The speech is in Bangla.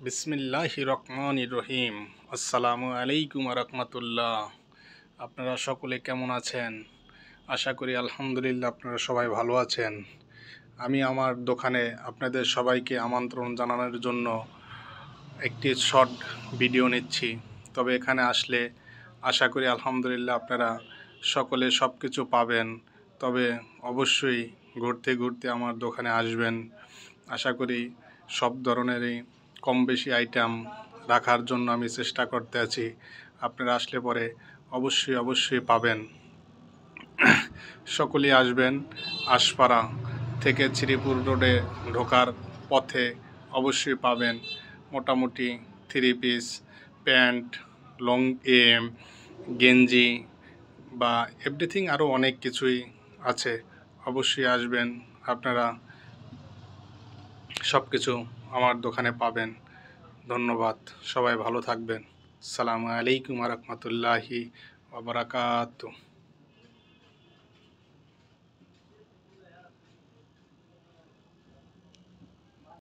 বিসমিল্লাহির রহমানির রহিম। আসসালামু আলাইকুম রহমতুল্লাহ। আপনারা সকলে কেমন আছেন? আশা করি আলহামদুলিল্লাহ আপনারা সবাই ভালো আছেন। আমি আমার দোকানে আপনাদের সবাইকে আমন্ত্রণ জানানোর জন্য একটি শর্ট ভিডিও নিচ্ছি। তবে এখানে আসলে আশা করি আলহামদুলিল্লাহ আপনারা সকলে সব কিছু পাবেন। তবে অবশ্যই ঘুরতে ঘুরতে আমার দোকানে আসবেন। আশা করি সব ধরনেরই কম বেশি আইটেম রাখার জন্য আমি চেষ্টা করতে আছি। আপনারা আসলে পরে অবশ্যই পাবেন। সকলেই আসবেন। আশপাড়া থেকে শ্রীপুর রোডে ঢোকার পথে অবশ্যই পাবেন মোটামুটি 3 পিস, প্যান্ট, লং গেঞ্জি বা এভরিথিং, আরও অনেক কিছুই আছে। অবশ্যই আসবেন, আপনারা সব কিছু আমার দোকানে পাবেন। ধন্যবাদ, সবাই ভালো থাকবেন। আসসালামু আলাইকুম রহমতুল্লাহি ওয়া বারাকাতুহু।